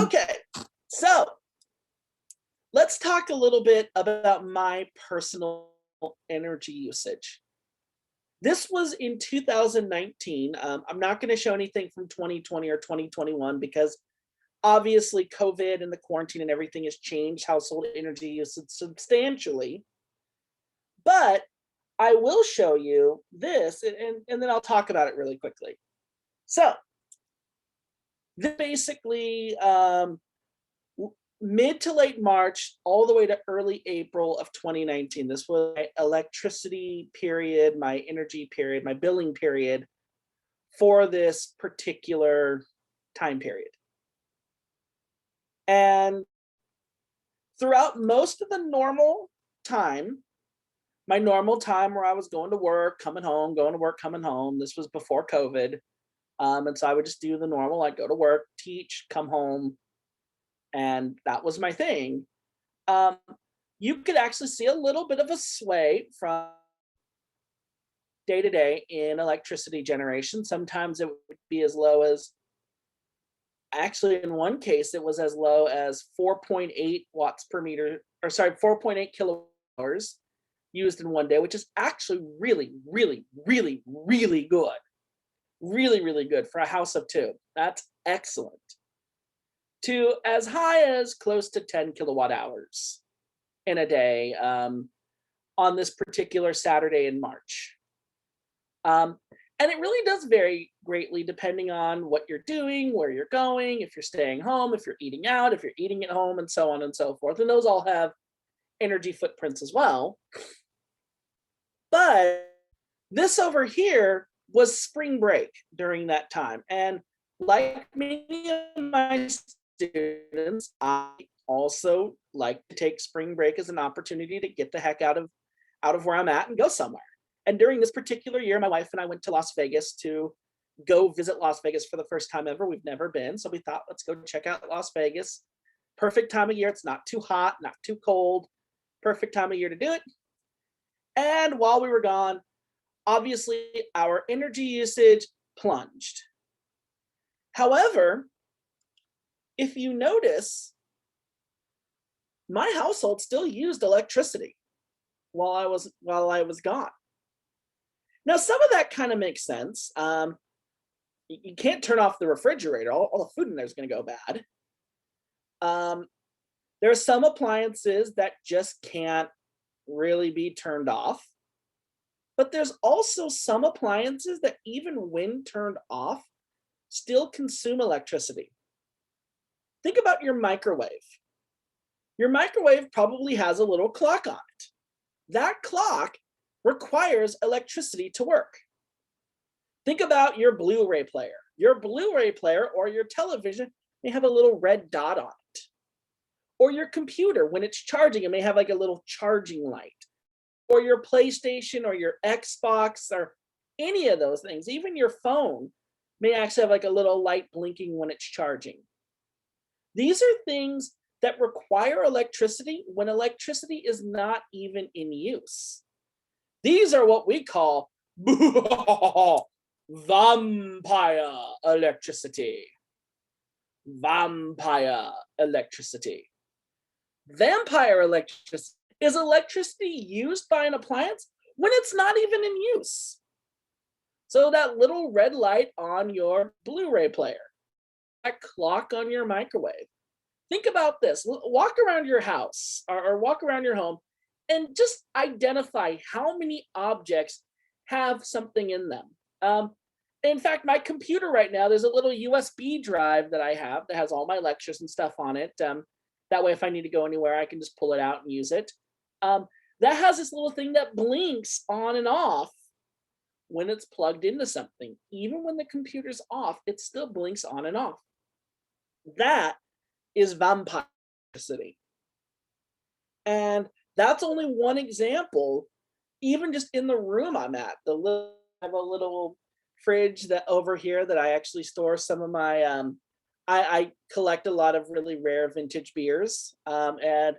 Okay, so let's talk a little bit about my personal energy usage. This was in 2019. I'm not going to show anything from 2020 or 2021 because obviously COVID and the quarantine and everything has changed household energy usage substantially. But I will show you this and then I'll talk about it really quickly. So, this basically mid to late March, all the way to early April of 2019. This was my electricity period, my energy period, my billing period for this particular time period. And throughout most of the normal time, my normal time where I was going to work, coming home, going to work, coming home, this was before COVID. And so I would just do the normal, I'd go to work, teach, come home, and that was my thing. Um, you could actually see a little bit of a sway from day to day in electricity generation. Sometimes it would be as low as, actually, in one case, it was as low as 4.8 watts per meter, or sorry, 4.8 kilowatt hours used in one day, which is actually really, really, really, really good. Really, really good for a house of two. That's excellent. To as high as close to 10 kilowatt hours in a day on this particular Saturday in March. And it really does vary greatly depending on what you're doing, where you're going, if you're staying home, if you're eating out, if you're eating at home, and so on and so forth. And those all have energy footprints as well. But this over here was spring break during that time. And like many of my students, I also like to take spring break as an opportunity to get the heck out of where I'm at and go somewhere. And during this particular year, my wife and I went to Las Vegas to go visit Las Vegas for the first time ever. We've never been. So we thought, let's go check out Las Vegas. Perfect time of year. It's not too hot, not too cold. Perfect time of year to do it. And while we were gone, obviously our energy usage plunged. However, if you notice, my household still used electricity while I was gone. Now, some of that kind of makes sense. You can't turn off the refrigerator; all the food in there is going to go bad. There are some appliances that just can't really be turned off, but there's also some appliances that, even when turned off, still consume electricity. Think about your microwave. Your microwave probably has a little clock on it. That clock requires electricity to work. Think about your Blu-ray player. Your Blu-ray player or your television may have a little red dot on it. Or your computer, when it's charging, it may have like a little charging light. Or your PlayStation or your Xbox or any of those things. Even your phone may actually have like a little light blinking when it's charging. These are things that require electricity when electricity is not even in use. These are what we call vampire electricity. Vampire electricity. Vampire electricity is electricity used by an appliance when it's not even in use. So that little red light on your Blu-ray player, that clock on your microwave. Think about this. Walk around your house or walk around your home and just identify how many objects have something in them. In fact, my computer right now, there's a little USB drive that I have that has all my lectures and stuff on it. That way, if I need to go anywhere, I can just pull it out and use it. That has this little thing that blinks on and off when it's plugged into something. Even when the computer's off, it still blinks on and off. That is vampire electricity. And that's only one example, even just in the room I'm at. I have a little fridge that over here that I actually store some of my, I collect a lot of really rare vintage beers. And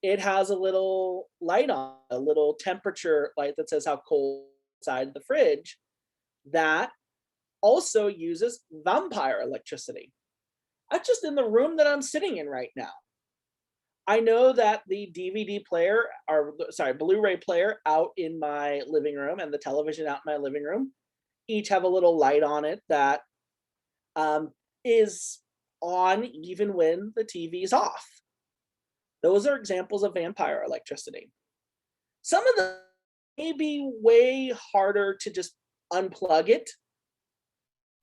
it has a little light on, a little temperature light that says how cold inside the fridge. That also uses vampire electricity. just in the room that I'm sitting in right now. I know that the DVD player, or sorry, Blu-ray player out in my living room and the television out in my living room each have a little light on it that um, is on even when the TV is off. Those are examples of vampire electricity. Some of them may be way harder to just unplug it.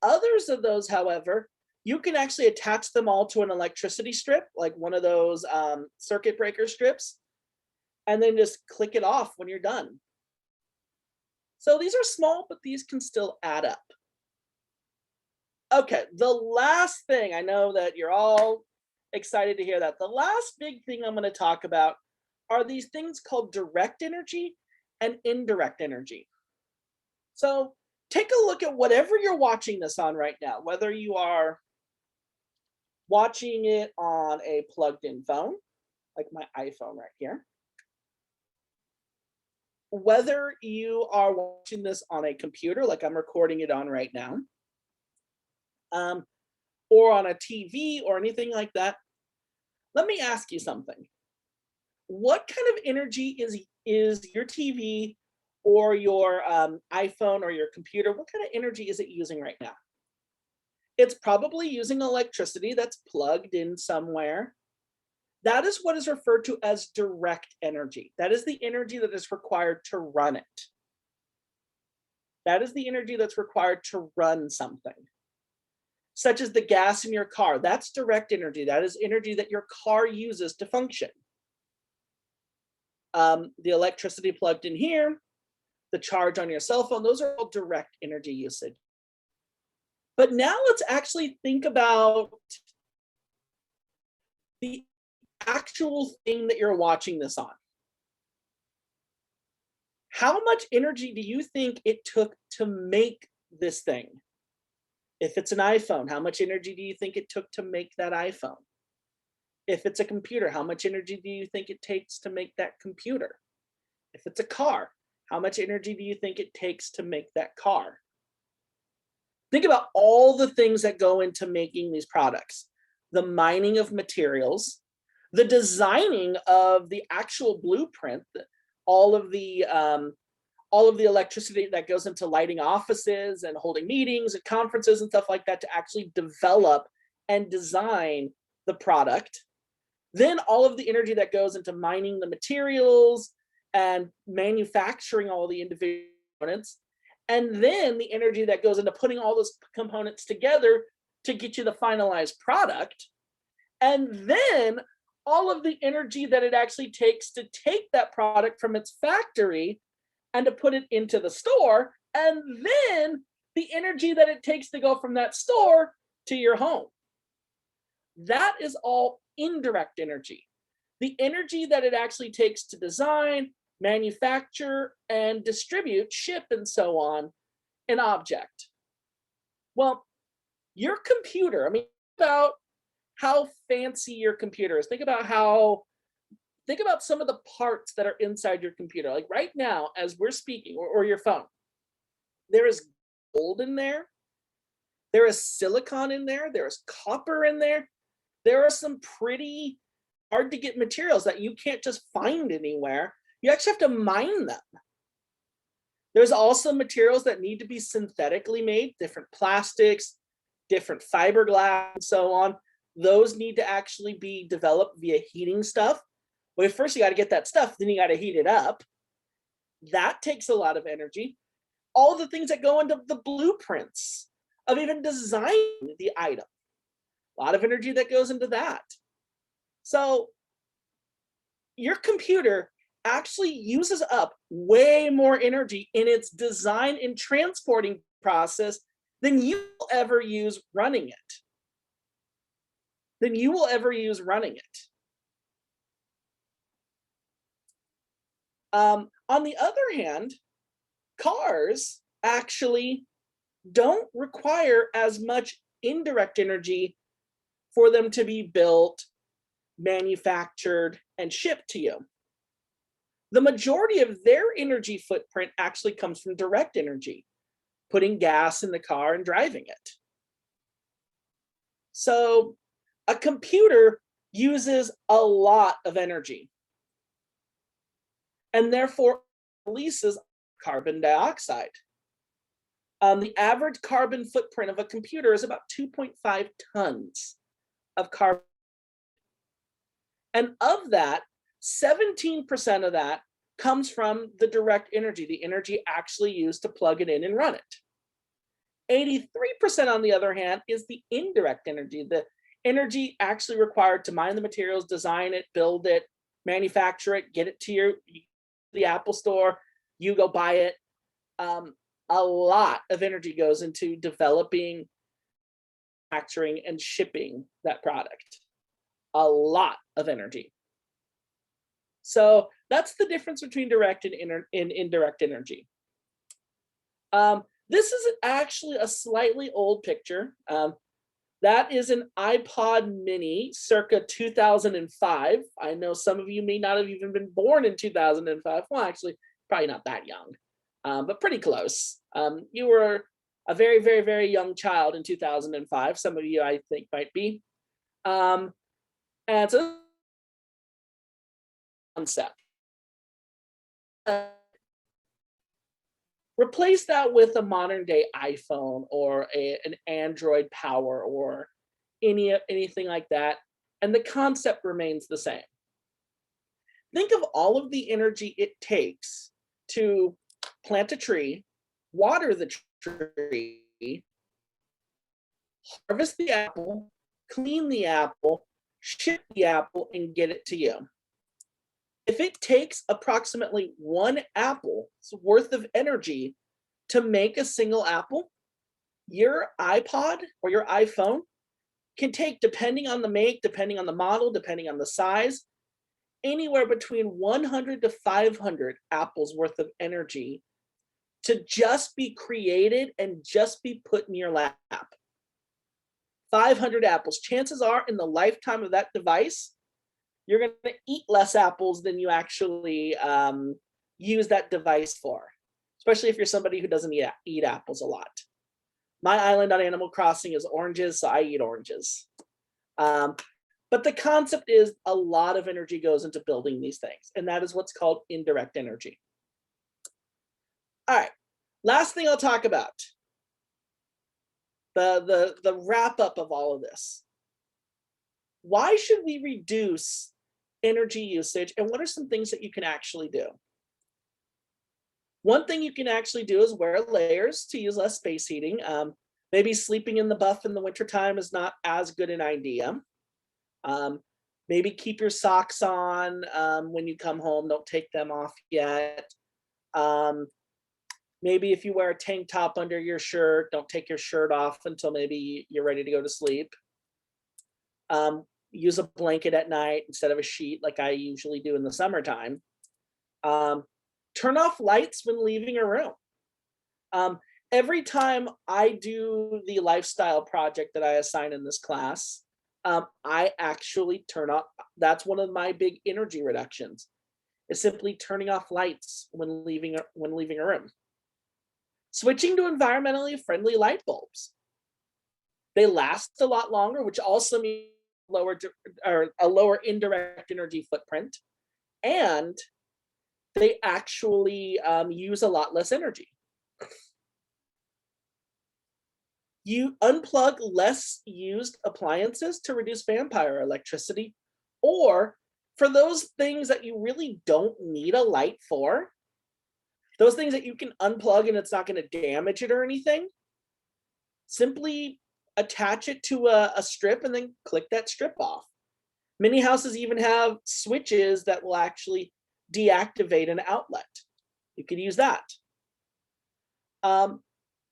Others of those, however, you can actually attach them all to an electricity strip, like one of those circuit breaker strips, and then just click it off when you're done. So these are small, but these can still add up. Okay, the last thing, I know that you're all excited to hear that. The last big thing I'm going to talk about are these things called direct energy and indirect energy. So take a look at whatever you're watching this on right now, whether you are watching it on a plugged in phone, like my iPhone right here, whether you are watching this on a computer, like I'm recording it on right now, or on a TV or anything like that. Let me ask you something. What kind of energy is your TV or your iPhone or your computer? What kind of energy is it using right now? It's probably using electricity that's plugged in somewhere. That is what is referred to as direct energy. That is the energy that is required to run it. That is the energy that's required to run something. Such as the gas in your car. That's direct energy. That is energy that your car uses to function. The electricity plugged in here, the charge on your cell phone, those are all direct energy usage. But now let's actually think about the actual thing that you're watching this on. How much energy do you think it took to make this thing? If it's an iPhone, how much energy do you think it took to make that iPhone? If it's a computer, how much energy do you think it takes to make that computer? If it's a car, how much energy do you think it takes to make that car? Think about all the things that go into making these products. The mining of materials, the designing of the actual blueprint, all of the electricity that goes into lighting offices and holding meetings and conferences and stuff like that to actually develop and design the product. Then all of the energy that goes into mining the materials and manufacturing all the individual components. And then the energy that goes into putting all those components together to get you the finalized product. And then all of the energy that it actually takes to take that product from its factory and to put it into the store, and then the energy that it takes to go from that store to your home. That is all indirect energy. The energy that it actually takes to design, manufacture, and distribute, ship, and so on, an object. Well, your computer, I mean, think about how fancy your computer is. Think about some of the parts that are inside your computer. Like right now, as we're speaking, or your phone, there is gold in there. There is silicon in there. There is copper in there. There are some pretty hard to get materials that you can't just find anywhere. You actually have to mine them. There's also materials that need to be synthetically made, different plastics, different fiberglass, and so on. Those need to actually be developed via heating stuff. Well, first you got to get that stuff, then you got to heat it up. That takes a lot of energy. All the things that go into the blueprints of even designing the item. A lot of energy that goes into that. So your computer actually uses up way more energy in its design and transporting process than you will ever use running it. On the other hand, cars actually don't require as much indirect energy for them to be built, manufactured, and shipped to you. The majority of their energy footprint actually comes from direct energy, putting gas in the car and driving it. So A computer uses a lot of energy and therefore releases carbon dioxide. The average carbon footprint of a computer is about 2.5 tons of carbon. And of that, 17% of that comes from the direct energy, the energy actually used to plug it in and run it. 83%, on the other hand, is the indirect energy, the energy actually required to mine the materials, design it, build it, manufacture it, get it to the Apple store, you go buy it. A lot of energy goes into developing, manufacturing, and shipping that product. A lot of energy. So that's the difference between direct and indirect energy. This is actually a slightly old picture. That is an iPod mini circa 2005. I know some of you may not have even been born in 2005. Well, actually, probably not that young, but pretty close. You were a very, very, very young child in 2005. Some of you, I think, might be. And so, concept. Replace that with a modern day iPhone or an Android Power or anything like that, and the concept remains the same. Think of all of the energy it takes to plant a tree, water the tree, harvest the apple, clean the apple, ship the apple, and get it to you. If it takes approximately one apple's worth of energy to make a single apple, your iPod or your iPhone can take, depending on the make, depending on the model, depending on the size, anywhere between 100 to 500 apples worth of energy to just be created and just be put in your lap. 500 apples. Chances are, in the lifetime of that device, you're going to eat less apples than you actually use that device for, especially if you're somebody who doesn't eat apples a lot. My island on Animal Crossing is oranges, so I eat oranges. But the concept is a lot of energy goes into building these things, and that is what's called indirect energy. All right, last thing I'll talk about, the wrap up of all of this. Why should we reduce energy usage, and what are some things that you can actually do? One thing you can actually do is wear layers to use less space heating. Maybe sleeping in the buff in the wintertime is not as good an idea. Maybe keep your socks on when you come home. Don't take them off yet. Maybe if you wear a tank top under your shirt, don't take your shirt off until maybe you're ready to go to sleep. Use a blanket at night instead of a sheet like I usually do in the summertime. Turn off lights when leaving a room. Every time I do the lifestyle project that I assign in this class, I actually turn off. That's one of my big energy reductions, is simply turning off lights when leaving a room. Switching to environmentally friendly light bulbs. They last a lot longer, which also means a lower indirect energy footprint, and they actually use a lot less energy. You unplug less used appliances to reduce vampire electricity, or for those things that you really don't need a light for, those things that you can unplug and it's not going to damage it or anything, simply attach it to a strip and then click that strip off. Many houses even have switches that will actually deactivate an outlet. You could use that.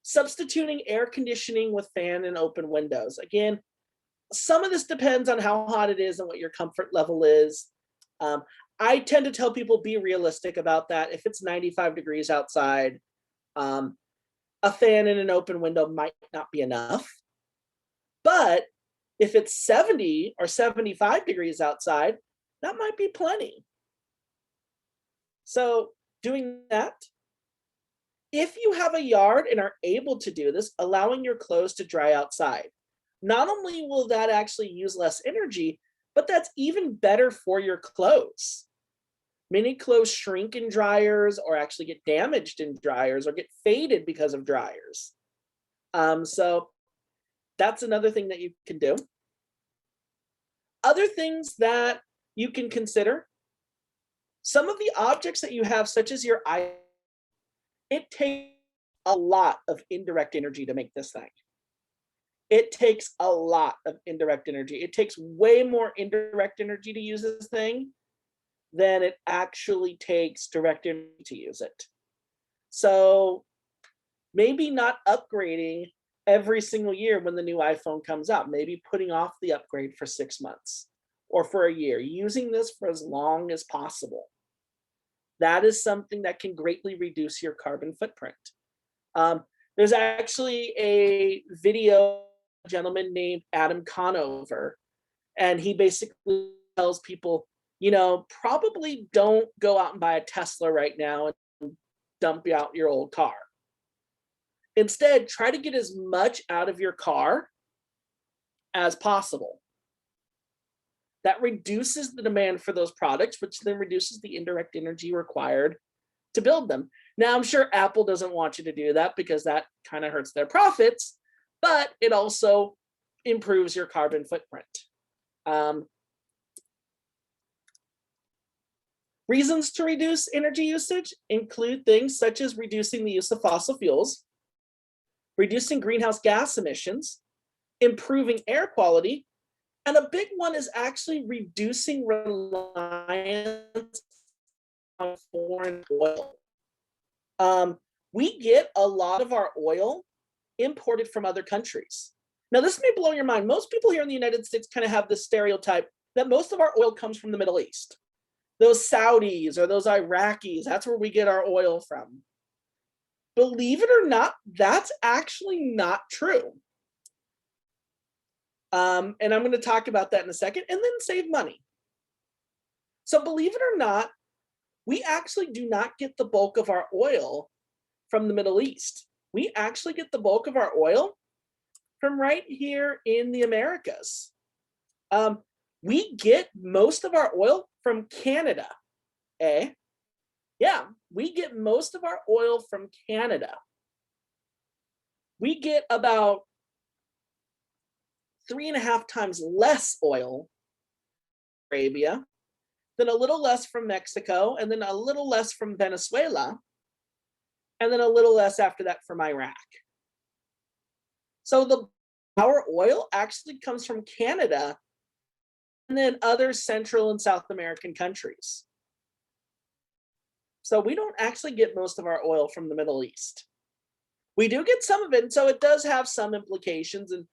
Substituting air conditioning with fan and open windows. Again, some of this depends on how hot it is and what your comfort level is. I tend to tell people, be realistic about that. If it's 95 degrees outside, a fan and an open window might not be enough. But if it's 70 or 75 degrees outside, that might be plenty. So doing that. If you have a yard and are able to do this, allowing your clothes to dry outside. not only will that actually use less energy, but that's even better for your clothes. Many clothes shrink in dryers or actually get damaged in dryers or get faded because of dryers. So that's another thing that you can do. Other things that you can consider, some of the objects that you have, such as your eye, it takes a lot of indirect energy to make this thing. It takes a lot of indirect energy. It takes way more indirect energy to use this thing than it actually takes direct energy to use it. So maybe not upgrading every single year when the new iPhone comes out, maybe putting off the upgrade for 6 months or for a year, using this for as long as possible. That is something that can greatly reduce your carbon footprint. There's actually a video gentleman named Adam Conover, and he basically tells people, probably don't go out and buy a Tesla right now and dump out your old car. Instead, try to get as much out of your car as possible. That reduces the demand for those products, which then reduces the indirect energy required to build them. Now, I'm sure Apple doesn't want you to do that because that kind of hurts their profits, but it also improves your carbon footprint. Reasons to reduce energy usage include things such as reducing the use of fossil fuels, reducing greenhouse gas emissions, improving air quality, and a big one is actually reducing reliance on foreign oil. We get a lot of our oil imported from other countries. Now, this may blow your mind. Most people here in the United States kind of have this stereotype that most of our oil comes from the Middle East. Those Saudis or those Iraqis, that's where we get our oil from. Believe it or not, that's actually not true. And I'm going to talk about that in a second, and then save money. So believe it or not, we actually do not get the bulk of our oil from the Middle East. We actually get the bulk of our oil from right here in the Americas. We get most of our oil from Canada. Yeah, we get most of our oil from Canada. We get about 3.5 times less oil from Arabia, then a little less from Mexico, and then a little less from Venezuela, and then a little less after that from Iraq. So our oil actually comes from Canada and then other Central and South American countries. So we don't actually get most of our oil from the Middle East. We do get some of it, and so it does have some implications, and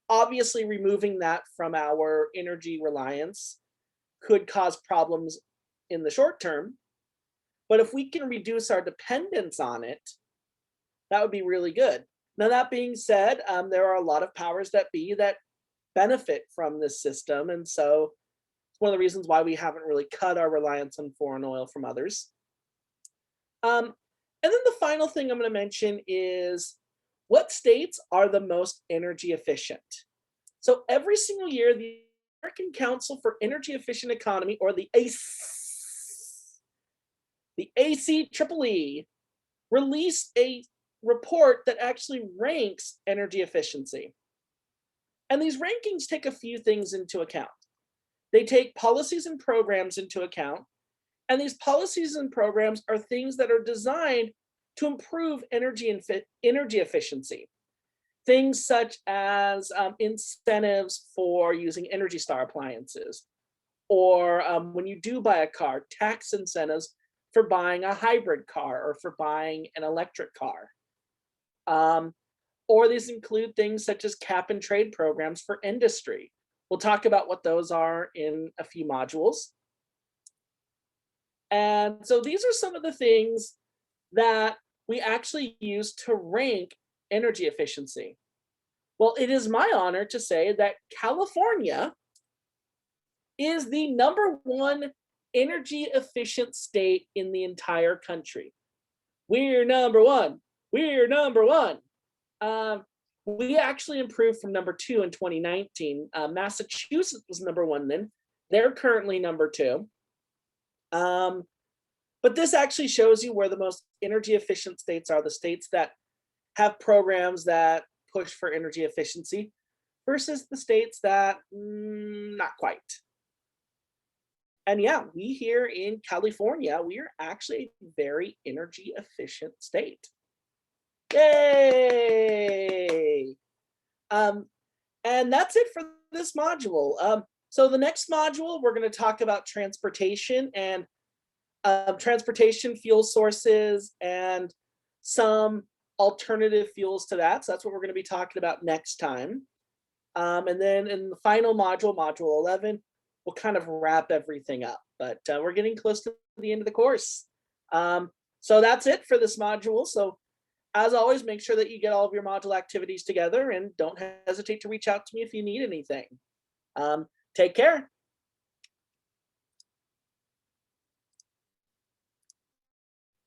obviously removing that from our energy reliance could cause problems in the short term. But if we can reduce our dependence on it, that would be really good. Now, that being said, there are a lot of powers that be that benefit from this system. And so it's one of the reasons why we haven't really cut our reliance on foreign oil from others. And then the final thing I'm going to mention is what states are the most energy efficient. So every single year, the American Council for Energy Efficient Economy, or the ACEEE, release a report that actually ranks energy efficiency. And these rankings take a few things into account. They take policies and programs into account, and these policies and programs are things that are designed to improve energy efficiency. Things such as incentives for using Energy Star appliances, or when you do buy a car, tax incentives for buying a hybrid car or for buying an electric car. Or these include things such as cap and trade programs for industry. We'll talk about what those are in a few modules. And so these are some of the things that we actually use to rank energy efficiency. Well, it is my honor to say that California is the #1 energy efficient state in the entire country. We're number one. We're number one. We actually improved from number 2 in 2019. Massachusetts was number 1 then. They're currently number 2. Um, but this actually shows you where the most energy efficient states are, the states that have programs that push for energy efficiency versus the states that not quite. And yeah, we here in California, we are actually a very energy efficient state. Yay! Um, and that's it for this module. So the next module, we're going to talk about transportation and transportation fuel sources and some alternative fuels to that. So that's what we're going to be talking about next time. And then in the final module, module 11, we'll kind of wrap everything up. But we're getting close to the end of the course. So that's it for this module. So as always, make sure that you get all of your module activities together and don't hesitate to reach out to me if you need anything. Take care.